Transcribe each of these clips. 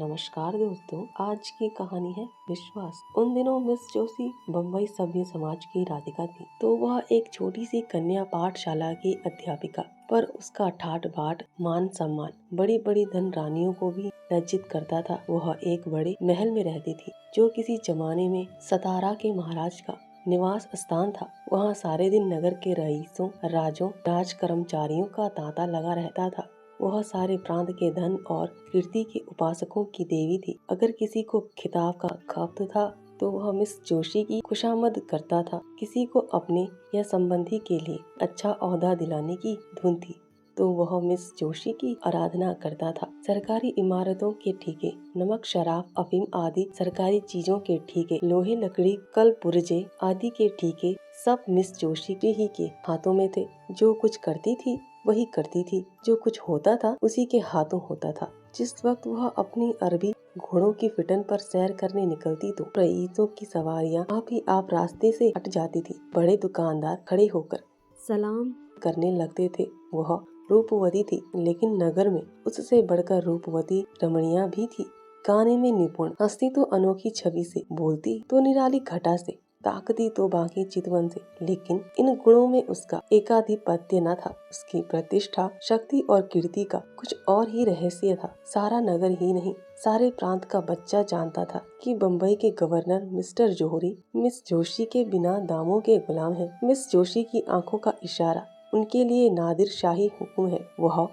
नमस्कार दोस्तों, आज की कहानी है विश्वास। उन दिनों मिस जोशी बम्बई सभ्य समाज की राधिका थी। तो वह एक छोटी सी कन्या पाठशाला की अध्यापिका, पर उसका ठाट बाट मान सम्मान बड़ी बड़ी धन रानियों को भी लज्जित करता था। वह एक बड़े महल में रहती थी, जो किसी जमाने में सतारा के महाराज का निवास स्थान था। वहाँ सारे दिन नगर के रईसों, राजों, राज कर्मचारियों का तांता लगा रहता था। वह सारे प्रांत के धन और कीर्ति के उपासकों की देवी थी। अगर किसी को खिताब का खप्त था तो वह मिस जोशी की खुशामद करता था। किसी को अपने या संबंधी के लिए अच्छा ओहदा दिलाने की धुन थी तो वह मिस जोशी की आराधना करता था। सरकारी इमारतों के ठेके, नमक, शराब, अफीम आदि सरकारी चीजों के ठेके, लोहे, लकड़ी, कल पुर्जे आदि के ठेके सब मिस जोशी के हाथों में थे। जो कुछ करती थी वही करती थी, जो कुछ होता था उसी के हाथों होता था। जिस वक्त वह अपनी अरबी घोड़ों की फिटन पर सैर करने निकलती तो रईसों की सवारियां आप ही आप रास्ते से हट जाती थी। बड़े दुकानदार खड़े होकर सलाम करने लगते थे। वह रूपवती थी, लेकिन नगर में उससे बढ़कर रूपवती रमणियां भी थी। गाने में निपुण, हंसती तो अनोखी छवि से, बोलती तो निराली घटा से, ताकती तो बाकी चितवन से, लेकिन इन गुणों में उसका एकाधिपत्य न था। उसकी प्रतिष्ठा, शक्ति और कीर्ति का कुछ और ही रहस्य था। सारा नगर ही नहीं, सारे प्रांत का बच्चा जानता था कि बम्बई के गवर्नर मिस्टर जोहरी मिस जोशी के बिना दामों के गुलाम हैं। मिस जोशी की आंखों का इशारा उनके लिए नादिर शाही हुक्म है। वह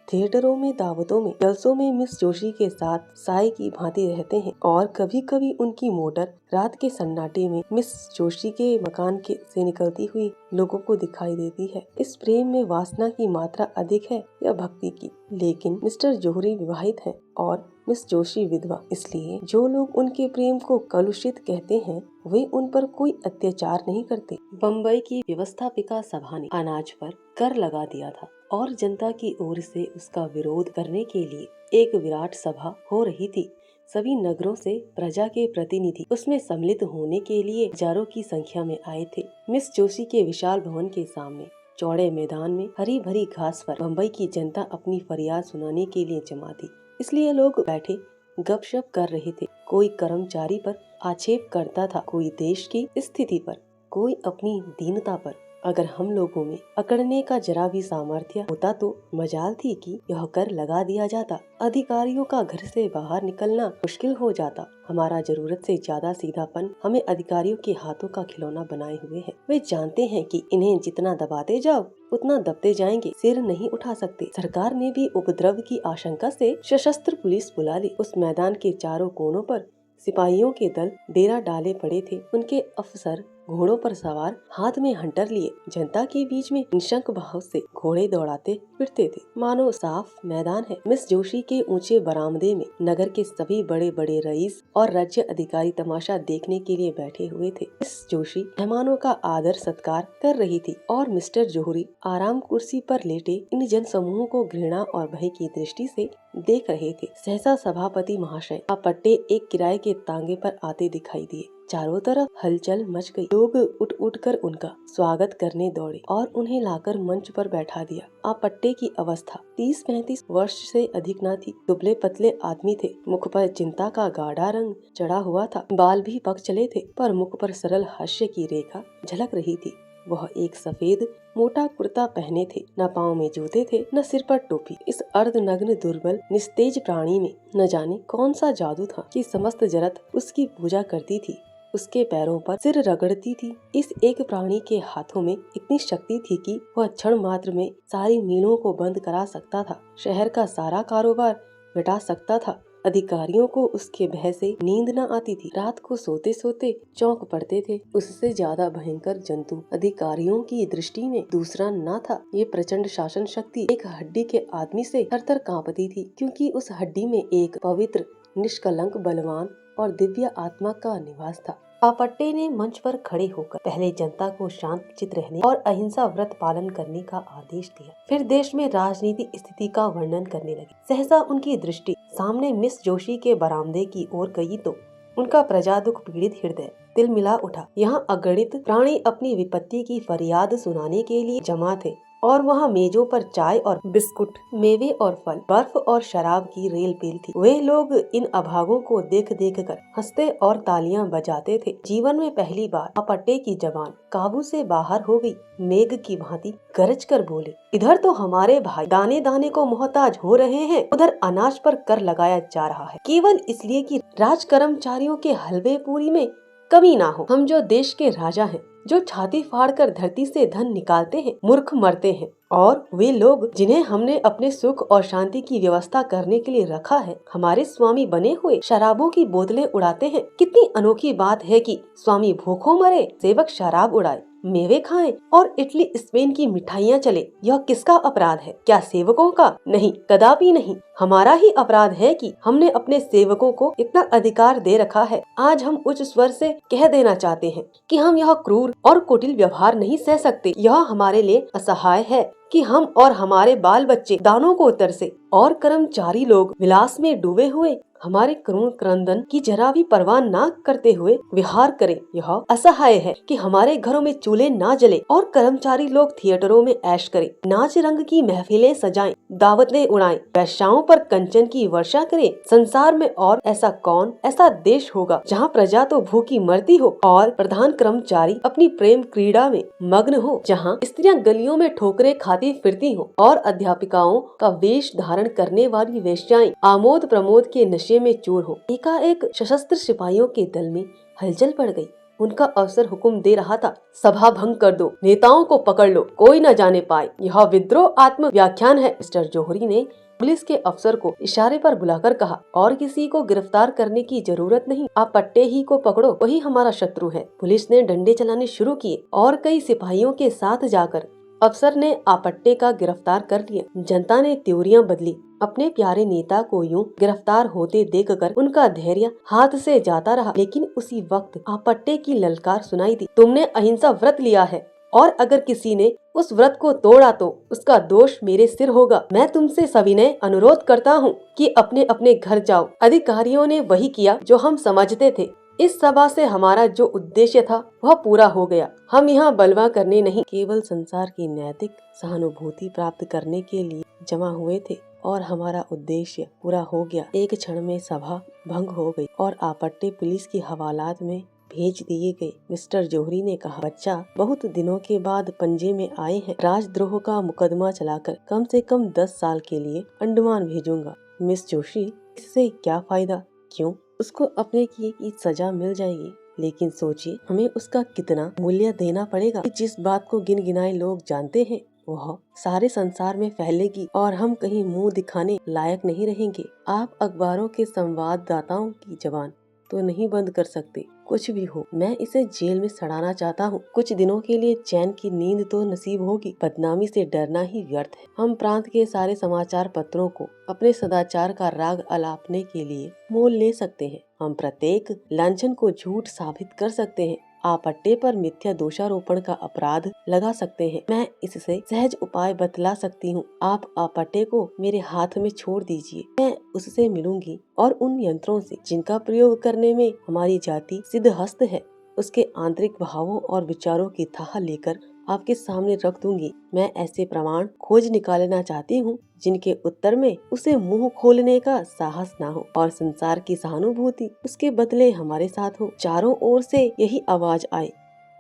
थिएटरों में, दावतों में, जलसों में मिस जोशी के साथ साई की भांति रहते हैं और कभी कभी उनकी मोटर रात के सन्नाटे में मिस जोशी के मकान के से निकलती हुई लोगों को दिखाई देती है। इस प्रेम में वासना की मात्रा अधिक है या भक्ति की? लेकिन मिस्टर जोहरी विवाहित हैं और मिस जोशी विधवा, इसलिए जो लोग उनके प्रेम को कलुषित कहते हैं वे उन पर कोई अत्याचार नहीं करते। बम्बई की व्यवस्थापिका सभा ने अनाज पर कर लगा दिया था और जनता की ओर से उसका विरोध करने के लिए एक विराट सभा हो रही थी। सभी नगरों से प्रजा के प्रतिनिधि उसमें सम्मिलित होने के लिए हजारों की संख्या में आए थे। मिस जोशी के विशाल भवन के सामने चौड़े मैदान में हरी भरी घास पर बम्बई की जनता अपनी फरियाद सुनाने के लिए जमा थी। इसलिए लोग बैठे गपशप कर रहे थे। कोई कर्मचारी पर आक्षेप करता था, कोई देश की स्थिति पर, कोई अपनी दीनता पर। अगर हम लोगों में अकड़ने का जरा भी सामर्थ्य होता तो मजाल थी कि यह कर लगा दिया जाता। अधिकारियों का घर से बाहर निकलना मुश्किल हो जाता। हमारा जरूरत से ज्यादा सीधापन हमें अधिकारियों के हाथों का खिलौना बनाए हुए है। वे जानते हैं कि इन्हें जितना दबाते जाओ उतना दबते जाएंगे, सिर नहीं उठा सकते। सरकार ने भी उपद्रव की आशंका से सशस्त्र पुलिस बुला ली। उस मैदान के चारों कोनों पर सिपाहियों के दल डेरा डाले पड़े थे। उनके अफसर घोड़ों पर सवार, हाथ में हंटर लिए, जनता के बीच में निशंक भाव से घोड़े दौड़ाते फिरते थे, मानो साफ मैदान है। मिस जोशी के ऊंचे बरामदे में नगर के सभी बड़े बड़े रईस और राज्य अधिकारी तमाशा देखने के लिए बैठे हुए थे। मिस जोशी मेहमानों का आदर सत्कार कर रही थी और मिस्टर जोहरी आराम कुर्सी पर लेटे इन जन समूहों को घृणा और भय की दृष्टि से देख रहे थे। सहसा सभापति महाशय पट्टे एक किराए के तांगे पर आते दिखाई दिए। चारों तरफ हलचल मच गई। लोग उठ उठ कर उनका स्वागत करने दौड़े और उन्हें लाकर मंच पर बैठा दिया। आपट्टे की अवस्था 30-35 वर्ष से अधिक न थी। दुबले पतले आदमी थे। मुख पर चिंता का गाढ़ा रंग चढ़ा हुआ था। बाल भी पक चले थे, पर मुख पर सरल हास्य की रेखा झलक रही थी। वह एक सफेद मोटा कुर्ता पहने थे, न पाँव में जूते थे, न सिर पर टोपी। इस अर्धनग्न दुर्बल निस्तेज प्राणी में न जाने कौन सा जादू था कि समस्त जगत उसकी पूजा करती थी, उसके पैरों पर सिर रगड़ती थी। इस एक प्राणी के हाथों में इतनी शक्ति थी कि वह क्षण मात्र में सारी मीलों को बंद करा सकता था, शहर का सारा कारोबार मिटा सकता था। अधिकारियों को उसके भय से नींद न आती थी। रात को सोते सोते चौंक पड़ते थे। उससे ज्यादा भयंकर जंतु अधिकारियों की दृष्टि में दूसरा न था। ये प्रचंड शासन शक्ति एक हड्डी के आदमी से थर-थर कांपती थी, क्योंकि उस हड्डी में एक पवित्र, निष्कलंक, बलवान और दिव्य आत्मा का निवास था। आपट्टे ने मंच पर खड़े होकर पहले जनता को शांत चित्त रहने और अहिंसा व्रत पालन करने का आदेश दिया। फिर देश में राजनीति स्थिति का वर्णन करने लगे। सहसा उनकी दृष्टि सामने मिस जोशी के बरामदे की ओर गई तो उनका प्रजा दुख पीड़ित हृदय तिलमिला उठा। यहाँ अगणित प्राणी अपनी विपत्ति की फरियाद सुनाने के लिए जमा थे। और वहाँ मेजों पर चाय और बिस्कुट, मेवे और फल, बर्फ और शराब की रेल पेल थी। वे लोग इन अभागों को देख देख कर हंसते और तालियां बजाते थे। जीवन में पहली बार अपट्टे की जबान काबू से बाहर हो गई। मेघ की भांति गरज कर बोले, इधर तो हमारे भाई दाने दाने को मोहताज हो रहे हैं, उधर अनाज पर कर लगाया जा रहा है, केवल इसलिए कि राज कर्मचारियों के हलवे पूरी में कमी ना हो। हम जो देश के राजा हैं, जो छाती फाड़ कर धरती से धन निकालते हैं, मूर्ख मरते हैं, और वे लोग जिन्हें हमने अपने सुख और शांति की व्यवस्था करने के लिए रखा है, हमारे स्वामी बने हुए शराबों की बोतलें उड़ाते हैं। कितनी अनोखी बात है कि स्वामी भूखों मरे, सेवक शराब उड़ाए, मेवे खाएं और इटली स्पेन की मिठाइयाँ चले। यह किसका अपराध है? क्या सेवकों का? नहीं, कदापि नहीं। हमारा ही अपराध है कि हमने अपने सेवकों को इतना अधिकार दे रखा है। आज हम उच्च स्वर से कह देना चाहते हैं कि हम यह क्रूर और कुटिल व्यवहार नहीं सह सकते। यह हमारे लिए असहाय है कि हम और हमारे बाल बच्चे दानों को तरसे और कर्मचारी लोग विलास में डूबे हुए हमारे करुण क्रंदन की जरा भी परवाह न करते हुए विहार करें। यह असहाय है कि हमारे घरों में चूल्हे ना जले और कर्मचारी लोग थिएटरों में ऐश करें, नाच रंग की महफिलें सजाएं, दावतें उड़ाएं, वैश्याओं पर कंचन की वर्षा करें। संसार में और ऐसा कौन ऐसा देश होगा जहाँ प्रजा तो भूखी मरती हो और प्रधान कर्मचारी अपनी प्रेम क्रीड़ा में मग्न हो, जहाँ स्त्रियां गलियों में ठोकरें खाती फिरती हो और अध्यापिकाओं का वेश धारण करने वाली वेश्याएं आमोद प्रमोद के नशे में चूर हो। एकाएक सशस्त्र सिपाहियों के दल में हलचल पड़ गई। उनका अफसर हुक्म दे रहा था, सभा भंग कर दो, नेताओं को पकड़ लो, कोई न जाने पाए। यह विद्रोह आत्म व्याख्यान है। मिस्टर जौहरी ने पुलिस के अफसर को इशारे पर बुलाकर कहा, और किसी को गिरफ्तार करने की जरूरत नहीं, आप पट्टे ही को पकड़ो, वही हमारा शत्रु है। पुलिस ने डंडे चलाने शुरू किए और कई सिपाहियों के साथ जाकर अफसर ने आपट्टे का गिरफ्तार कर लिया। जनता ने त्योरियां बदली। अपने प्यारे नेता को यूं गिरफ्तार होते देखकर उनका धैर्य हाथ से जाता रहा। लेकिन उसी वक्त आपट्टे की ललकार सुनाई दी, तुमने अहिंसा व्रत लिया है और अगर किसी ने उस व्रत को तोड़ा तो उसका दोष मेरे सिर होगा। मैं तुमसे सविनय अनुरोध करता हूँ कि अपने अपने घर जाओ। अधिकारियों ने वही किया जो हम समझते थे। इस सभा से हमारा जो उद्देश्य था वह पूरा हो गया। हम यहाँ बलवा करने नहीं, केवल संसार की नैतिक सहानुभूति प्राप्त करने के लिए जमा हुए थे और हमारा उद्देश्य पूरा हो गया। एक क्षण में सभा भंग हो गई और आपट्टे पुलिस की हवालात में भेज दिए गए। मिस्टर जौहरी ने कहा, बच्चा बहुत दिनों के बाद पंजे में आए हैं। राजद्रोह का मुकदमा चलाकर कम से कम 10 साल के लिए अंडमान भेजूंगा। मिस जोशी, इससे क्या फायदा? क्यों? उसको अपने किए की सजा मिल जाएगी, लेकिन सोचिए हमें उसका कितना मूल्य देना पड़ेगा। जिस बात को गिन गिनाए लोग जानते हैं वह सारे संसार में फैलेगी और हम कहीं मुंह दिखाने लायक नहीं रहेंगे। आप अखबारों के संवाददाताओं की जबान तो नहीं बंद कर सकते। कुछ भी हो, मैं इसे जेल में सड़ाना चाहता हूँ। कुछ दिनों के लिए चैन की नींद तो नसीब होगी, बदनामी से डरना ही व्यर्थ है। हम प्रांत के सारे समाचार पत्रों को अपने सदाचार का राग अलापने के लिए मोल ले सकते हैं। हम प्रत्येक लांछन को झूठ साबित कर सकते हैं। आपट्टे पर मिथ्या दोषारोपण का अपराध लगा सकते हैं। मैं इससे सहज उपाय बतला सकती हूँ। आप आपट्टे को मेरे हाथ में छोड़ दीजिए। मैं उससे मिलूंगी और उन यंत्रों से जिनका प्रयोग करने में हमारी जाति सिद्धहस्त है, उसके आंतरिक भावों और विचारों की थाह लेकर आपके सामने रख दूंगी। मैं ऐसे प्रमाण खोज निकालना चाहती हूँ जिनके उत्तर में उसे मुंह खोलने का साहस ना हो और संसार की सहानुभूति उसके बदले हमारे साथ हो। चारों ओर से यही आवाज आए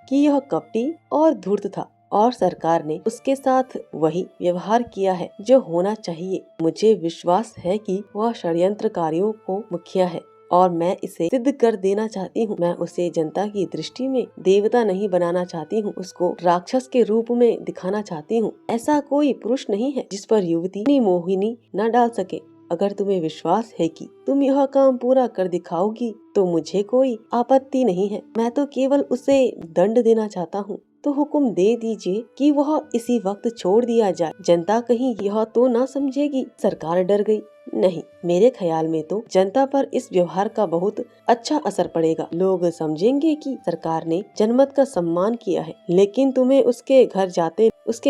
कि यह कपटी और धूर्त था और सरकार ने उसके साथ वही व्यवहार किया है जो होना चाहिए। मुझे विश्वास है कि वह षड्यंत्रकारियों को मुखिया है और मैं इसे सिद्ध कर देना चाहती हूँ। मैं उसे जनता की दृष्टि में देवता नहीं बनाना चाहती हूँ, उसको राक्षस के रूप में दिखाना चाहती हूँ। ऐसा कोई पुरुष नहीं है जिस पर युवती अपनी मोहिनी न डाल सके। अगर तुम्हें विश्वास है कि तुम यह काम पूरा कर दिखाओगी तो मुझे कोई आपत्ति नहीं है। मैं तो केवल उसे दंड देना चाहता हूँ, तो हुक्म दे दीजिए कि वह इसी वक्त छोड़ दिया जाए। जनता कहीं यह तो न समझेगी सरकार डर गई। नहीं, मेरे ख्याल में तो जनता पर इस व्यवहार का बहुत अच्छा असर पड़ेगा। लोग समझेंगे कि सरकार ने जनमत का सम्मान किया है। लेकिन तुम्हें उसके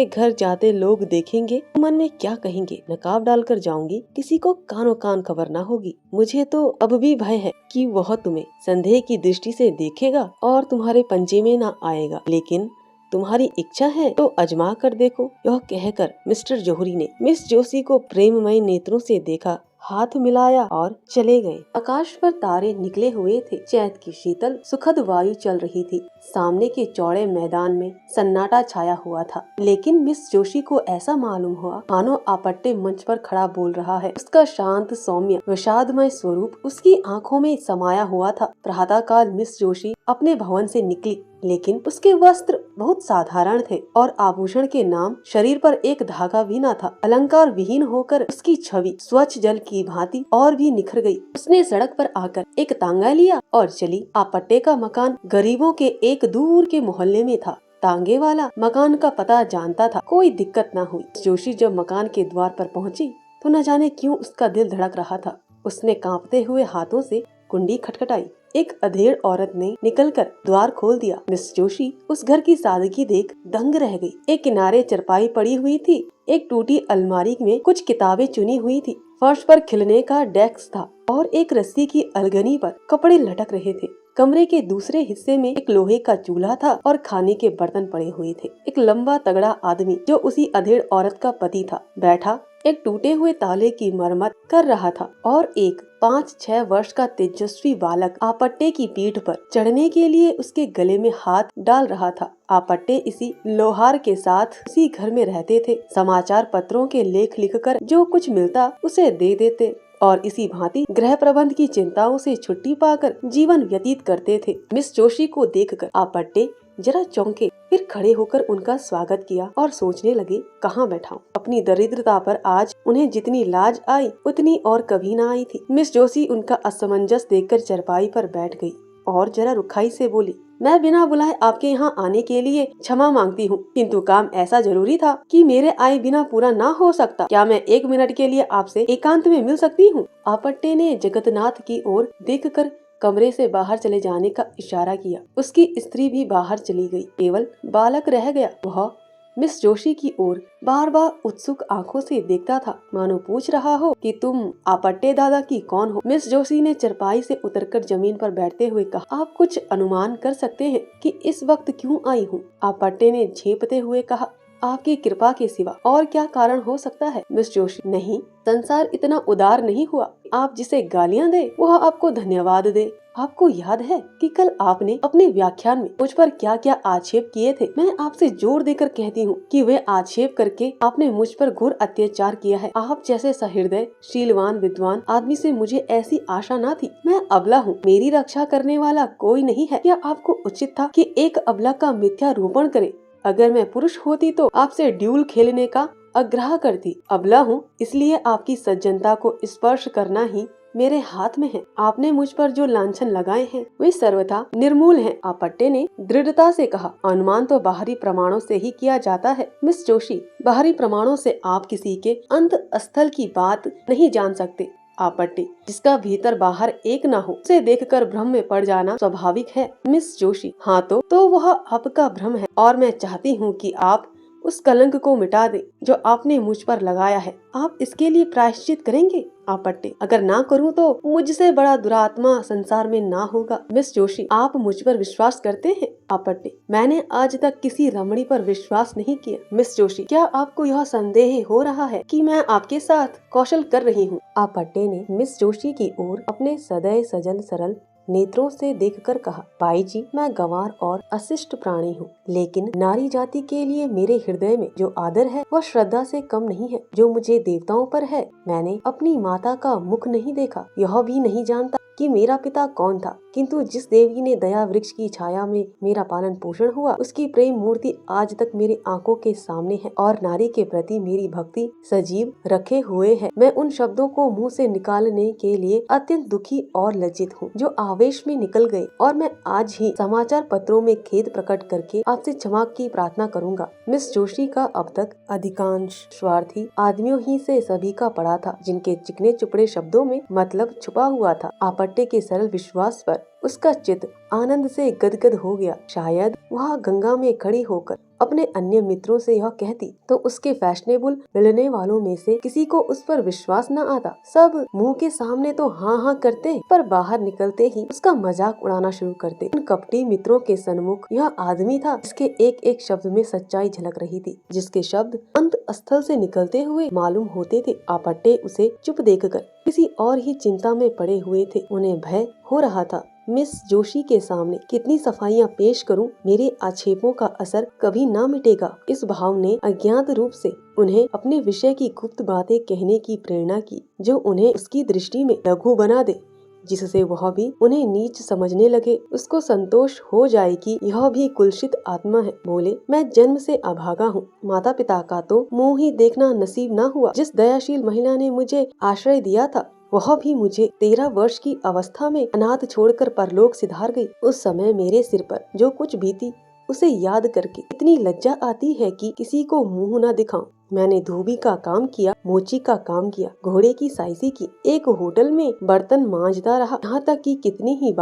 घर जाते लोग देखेंगे, मन में क्या कहेंगे? नकाब डालकर जाऊंगी, किसी को कानो कान खबर न होगी। मुझे तो अब भी भय है कि वह तुम्हें संदेह की दृष्टि से देखेगा और तुम्हारे पंजे में न आएगा। लेकिन तुम्हारी इच्छा है तो अजमा कर देखो। यह कहकर मिस्टर जौहरी ने मिस जोशी को प्रेममय नेत्रों से देखा, हाथ मिलाया और चले गए। आकाश पर तारे निकले हुए थे। चैत की शीतल सुखद वायु चल रही थी। सामने के चौड़े मैदान में सन्नाटा छाया हुआ था, लेकिन मिस जोशी को ऐसा मालूम हुआ मानो आपट्टे मंच पर खड़ा बोल रहा है। उसका शांत सौम्य विषादमय स्वरूप उसकी आंखों में समाया हुआ था। प्रातः काल मिस जोशी अपने भवन से निकली, लेकिन उसके वस्त्र बहुत साधारण थे और आभूषण के नाम शरीर पर एक धागा भी न था। अलंकार विहीन होकर उसकी छवि स्वच्छ जल की भांति और भी निखर गई। उसने सड़क पर आकर एक तांगा लिया और चली। आपट्टे का मकान गरीबों के एक दूर के मोहल्ले में था। तांगे वाला मकान का पता जानता था, कोई दिक्कत न हुई। जोशी जब मकान के द्वार पर पहुंची तो न जाने क्यों उसका दिल धड़क रहा था। उसने कांपते हुए हाथों से कुंडी खटखटाई। एक अधेड़ औरत ने निकलकर द्वार खोल दिया। मिस जोशी उस घर की सादगी देख दंग रह गई। एक किनारे चरपाई पड़ी हुई थी, एक टूटी अलमारी में कुछ किताबें चुनी हुई थी। फर्श पर खिलने का डेस्क था और एक रस्सी की अलगनी पर कपड़े लटक रहे थे। कमरे के दूसरे हिस्से में एक लोहे का चूल्हा था और खाने के बर्तन पड़े हुए थे। एक लंबा तगड़ा आदमी जो उसी अधेड़ औरत का पति था, बैठा एक टूटे हुए ताले की मरम्मत कर रहा था और एक 5-6 वर्ष का तेजस्वी बालक आपट्टे की पीठ पर चढ़ने के लिए उसके गले में हाथ डाल रहा था। आपट्टे इसी लोहार के साथ उसी घर में रहते थे। समाचार पत्रों के लेख लिखकर जो कुछ मिलता उसे दे देते और इसी भांति गृह प्रबंध की चिंताओं से छुट्टी पाकर जीवन व्यतीत करते थे। मिस जोशी को देखकर आपट्टे जरा चौंके, फिर खड़े होकर उनका स्वागत किया और सोचने लगे कहाँ बैठाऊं। अपनी दरिद्रता पर आज उन्हें जितनी लाज आई उतनी और कभी न आई थी। मिस जोशी उनका असमंजस देखकर चरपाई पर बैठ गई और जरा रुखाई से बोली, मैं बिना बुलाए आपके यहाँ आने के लिए क्षमा मांगती हूँ, किंतु काम ऐसा जरूरी था कि मेरे आए बिना पूरा ना हो सकता। क्या मैं 1 मिनट के लिए आपसे एकांत में मिल सकती हूँ? आपट्टे ने जगन्नाथ की ओर देखकर कमरे से बाहर चले जाने का इशारा किया। उसकी स्त्री भी बाहर चली गई। केवल बालक रह गया। वह मिस जोशी की ओर बार बार उत्सुक आंखों से देखता था, मानो पूछ रहा हो कि तुम आपट्टे दादा की कौन हो। मिस जोशी ने चरपाई से उतरकर जमीन पर बैठते हुए कहा, आप कुछ अनुमान कर सकते हैं कि इस वक्त क्यों आई हूँ? आपट्टे ने झेपते हुए कहा, आपकी कृपा के सिवा और क्या कारण हो सकता है? मिस जोशी, नहीं, संसार इतना उदार नहीं हुआ आप जिसे गालियाँ दे वह आपको धन्यवाद दे। आपको याद है कि कल आपने अपने व्याख्यान में मुझ पर क्या क्या आक्षेप किए थे? मैं आपसे जोर देकर कहती हूँ कि वे आक्षेप करके आपने मुझ पर घोर अत्याचार किया है। आप जैसे सहृदय शीलवान विद्वान आदमी से मुझे ऐसी आशा न थी। मैं अबला हूँ, मेरी रक्षा करने वाला कोई नहीं है। क्या आपको उचित था कि एक अबला का मिथ्यारोपण करे? अगर मैं पुरुष होती तो आपसे ड्यूल खेलने का आग्रह करती। अबला हूँ, इसलिए आपकी सज्जनता को स्पर्श करना ही मेरे हाथ में है। आपने मुझ पर जो लांछन लगाए हैं वे सर्वथा निर्मूल हैं। आपट्टे ने दृढ़ता से कहा, अनुमान तो बाहरी प्रमाणों से ही किया जाता है। मिस जोशी, बाहरी प्रमाणों से आप किसी के अंत स्थल की बात नहीं जान सकते। आपट्टे, जिसका भीतर बाहर एक न हो उसे देखकर भ्रम में पड़ जाना स्वाभाविक है। मिस जोशी, हाँ तो वह आपका भ्रम है और मैं चाहती हूँ कि आप उस कलंक को मिटा दे जो आपने मुझ पर लगाया है। आप इसके लिए प्रायश्चित करेंगे? आपट्टे, अगर ना करूं तो मुझसे बड़ा दुरात्मा संसार में ना होगा। मिस जोशी, आप मुझ पर विश्वास करते हैं? आपट्टे, मैंने आज तक किसी रमणी पर विश्वास नहीं किया। मिस जोशी, क्या आपको यह संदेह हो रहा है कि मैं आपके साथ कौशल कर रही हूँ? आपट्टे ने मिस जोशी की ओर अपने सदैव सजल सरल नेत्रों से देखकर कहा, भाई जी, मैं गंवार और अशिष्ट प्राणी हूँ, लेकिन नारी जाति के लिए मेरे हृदय में जो आदर है वह श्रद्धा से कम नहीं है जो मुझे देवताओं पर है। मैंने अपनी माता का मुख नहीं देखा, यह भी नहीं जानता कि मेरा पिता कौन था, किंतु जिस देवी ने दया वृक्ष की छाया में मेरा पालन पोषण हुआ उसकी प्रेम मूर्ति आज तक मेरी आंखों के सामने है और नारी के प्रति मेरी भक्ति सजीव रखे हुए है। मैं उन शब्दों को मुंह से निकालने के लिए अत्यंत दुखी और लज्जित हूँ जो आवेश में निकल गए और मैं आज ही समाचार पत्रों में खेद प्रकट करके आपसे क्षमा की प्रार्थना करूंगा। मिस जोशी का अब तक अधिकांश स्वार्थी आदमियों ही से सभी का पड़ा था, जिनके चिकने चुपड़े शब्दों में मतलब छुपा हुआ था। आपट्टे के सरल विश्वास पर उसका चित्त आनंद से गदगद हो गया। शायद वह गंगा में खड़ी होकर अपने अन्य मित्रों से यह कहती तो उसके फैशनेबल मिलने वालों में से किसी को उस पर विश्वास न आता। सब मुंह के सामने तो हाँ हाँ करते, पर बाहर निकलते ही उसका मजाक उड़ाना शुरू करते। उन कपटी मित्रों के सन्मुख यह आदमी था जिसके एक एक शब्द में सच्चाई झलक रही थी, जिसके शब्द अंत स्थल से निकलते हुए मालूम होते थे। आपट्टे उसे चुप देखकर किसी और ही चिंता में पड़े हुए थे। उन्हें भय हो रहा था, मिस जोशी के सामने कितनी सफाइयां पेश करूं, मेरे आक्षेपों का असर कभी ना मिटेगा। इस भाव ने अज्ञात रूप से उन्हें अपने विषय की गुप्त बातें कहने की प्रेरणा की, जो उन्हें उसकी दृष्टि में लघु बना दे, जिससे वह भी उन्हें नीच समझने लगे। उसको संतोष हो जाए कि यह भी कुलसित आत्मा है। बोले, मैं जन्म से अभागा हूँ, माता पिता का तो मुँह ही देखना नसीब न हुआ। जिस दयाशील महिला ने मुझे आश्रय दिया था, वह भी मुझे 13 वर्ष की अवस्था में अनाथ छोड़कर परलोक सिधार गई। उस समय मेरे सिर पर जो कुछ बीती, उसे याद करके इतनी लज्जा आती है कि किसी को मुंह न दिखाऊं। मैंने धोबी का काम किया, मोची का काम किया, घोड़े की साइसी की, एक होटल में बर्तन मांजता रहा, यहाँ तक कि कितनी ही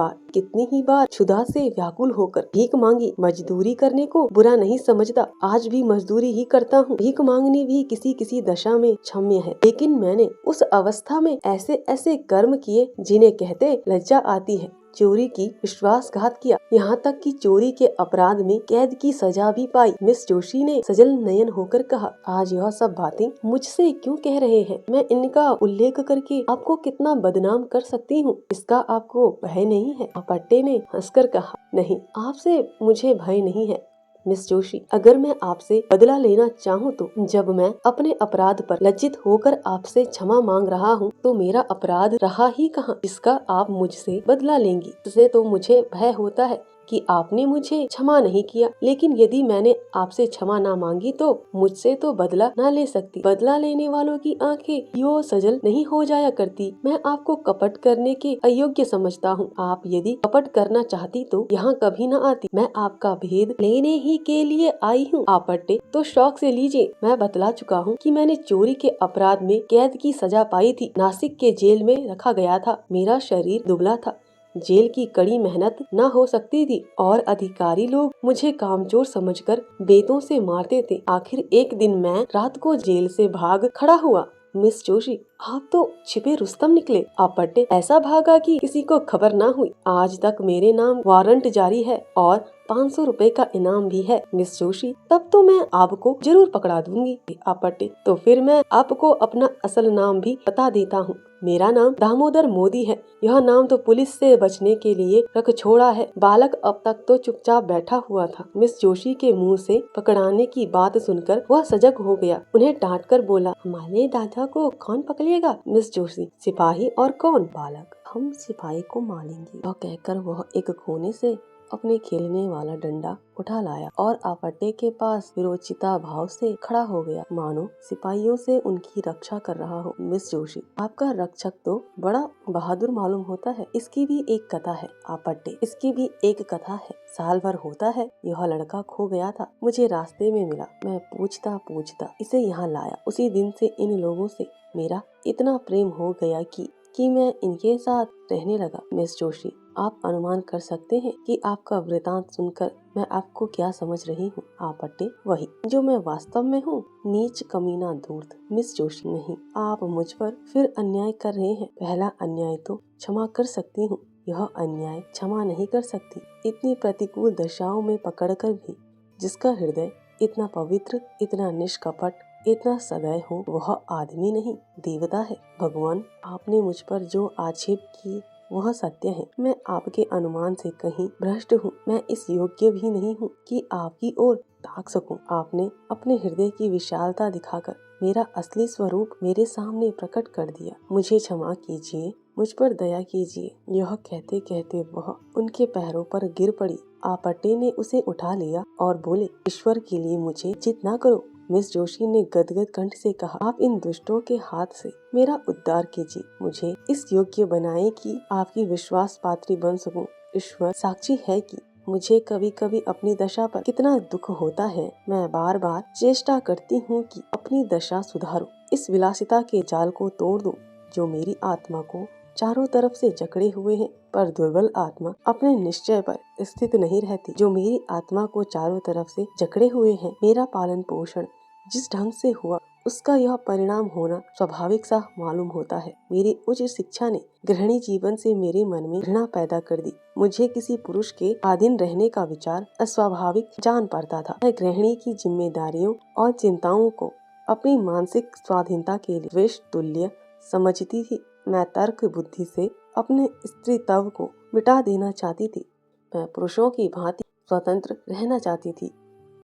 बार क्षुधा से व्याकुल होकर भीख मांगी। मजदूरी करने को बुरा नहीं समझता, आज भी मजदूरी ही करता हूँ। भीख मांगनी भी किसी किसी दशा में क्षम्य है, लेकिन मैंने उस अवस्था में ऐसे ऐसे कर्म किए जिन्हें कहते लज्जा आती है। चोरी की, विश्वासघात किया, यहाँ तक कि चोरी के अपराध में कैद की सजा भी पाई। मिस जोशी ने सजल नयन होकर कहा, आज यह सब बातें मुझसे क्यों कह रहे हैं? मैं इनका उल्लेख करके आपको कितना बदनाम कर सकती हूँ, इसका आपको भय नहीं है? आपट्टे ने हंसकर कहा, नहीं, आपसे मुझे भय नहीं है मिस जोशी। अगर मैं आपसे बदला लेना चाहूँ तो जब मैं अपने अपराध पर लज्जित होकर आपसे क्षमा मांग रहा हूँ, तो मेरा अपराध रहा ही कहाँ जिसका आप मुझसे बदला लेंगी। इससे तो मुझे भय होता है कि आपने मुझे क्षमा नहीं किया, लेकिन यदि मैंने आपसे क्षमा ना मांगी तो मुझसे तो बदला ना ले सकती। बदला लेने वालों की आंखें यो सजल नहीं हो जाया करती। मैं आपको कपट करने के अयोग्य समझता हूँ। आप यदि कपट करना चाहती तो यहाँ कभी न आती। मैं आपका भेद लेने ही के लिए आई हूँ। आपट्टे तो शौक से लीजिए। मैं बतला चुका हूँ कि मैंने चोरी के अपराध में कैद की सजा पाई थी। नासिक के जेल में रखा गया था। मेरा शरीर दुबला था, जेल की कड़ी मेहनत न हो सकती थी और अधिकारी लोग मुझे कामचोर समझकर बेतों से मारते थे। आखिर एक दिन मैं रात को जेल से भाग खड़ा हुआ। मिस जोशी, आप तो छिपे रुस्तम निकले। आपट्टे, ऐसा भागा कि किसी को खबर न हुई। आज तक मेरे नाम वारंट जारी है और 500 रुपए का इनाम भी है। मिस जोशी, तब तो मैं आपको जरूर पकड़ा दूंगी। आपट्टे, तो फिर मैं आपको अपना असल नाम भी बता देता हूँ। मेरा नाम दामोदर मोदी है। यह नाम तो पुलिस से बचने के लिए रख छोड़ा है। बालक अब तक तो चुपचाप बैठा हुआ था। मिस जोशी के मुंह से पकड़ाने की बात सुनकर वह सजग हो गया। उन्हें डांट कर बोला, हमारे दादा को कौन पकड़ेगा? मिस जोशी, सिपाही और कौन? बालक, हम सिपाही को मारेंगे। वह कहकर वह एक कोने से अपने खेलने वाला डंडा उठा लाया और आपट्टे के पास विरोचिता भाव से खड़ा हो गया, मानो सिपाहियों से उनकी रक्षा कर रहा हो। मिस जोशी, आपका रक्षक तो बड़ा बहादुर मालूम होता है। इसकी भी एक कथा है। आपट्टे, इसकी भी एक कथा है। साल भर होता है यह लड़का खो गया था, मुझे रास्ते में मिला। मैं पूछता पूछता इसे यहाँ लाया। उसी दिन से इन लोगों से मेरा इतना प्रेम हो गया कि मैं इनके साथ रहने लगा। मिस जोशी, आप अनुमान कर सकते हैं कि आपका वृतांत सुनकर मैं आपको क्या समझ रही हूँ। आपट्टे, वही जो मैं वास्तव में हूँ, नीच कमीना धूर्त। मिस जोशी, नहीं, आप मुझ पर फिर अन्याय कर रहे हैं। पहला अन्याय तो क्षमा कर सकती हूँ, यह अन्याय क्षमा नहीं कर सकती। इतनी प्रतिकूल दशाओं में पकड़कर भी जिसका हृदय इतना पवित्र, इतना निष्कपट, इतना सदैव हो, वह आदमी नहीं, देवता है। भगवान, आपने मुझ पर जो आक्षेप की वह सत्य है। मैं आपके अनुमान से कहीं भ्रष्ट हूँ। मैं इस योग्य भी नहीं हूँ कि आपकी ओर ताक सकूं। आपने अपने हृदय की विशालता दिखाकर मेरा असली स्वरूप मेरे सामने प्रकट कर दिया। मुझे क्षमा कीजिए, मुझ पर दया कीजिए। यह कहते कहते वह उनके पैरों पर गिर पड़ी। आपट्टे ने उसे उठा लिया और बोले, ईश्वर के लिए मुझे चित न करो। मिस जोशी ने गदगद कंठ से कहा, आप इन दुष्टों के हाथ से मेरा उद्धार कीजिए। मुझे इस योग्य बनाए कि आपकी विश्वास पात्री बन सकूं। ईश्वर साक्षी है कि मुझे कभी कभी अपनी दशा पर कितना दुख होता है। मैं बार बार चेष्टा करती हूँ कि अपनी दशा सुधारूं, इस विलासिता के जाल को तोड़ दूं जो मेरी आत्मा को चारों तरफ से जकड़े हुए हैं, पर दुर्बल आत्मा अपने निश्चय पर स्थित नहीं रहती। जो मेरी आत्मा को चारों तरफ से जकड़े हुए हैं, मेरा पालन पोषण जिस ढंग से हुआ उसका यह परिणाम होना स्वाभाविक सा मालूम होता है। मेरी उच्च शिक्षा ने गृहिणी जीवन से मेरे मन में घृणा पैदा कर दी। मुझे किसी पुरुष के अधीन रहने का विचार अस्वाभाविक जान पड़ता था। मैं गृहिणी की जिम्मेदारियों और चिंताओं को अपनी मानसिक स्वाधीनता के लिए द्वेष तुल्य समझती थी। मैं तर्क बुद्धि से अपने स्त्रीत्व को मिटा देना चाहती थी। मैं पुरुषों की भांति स्वतंत्र रहना चाहती थी।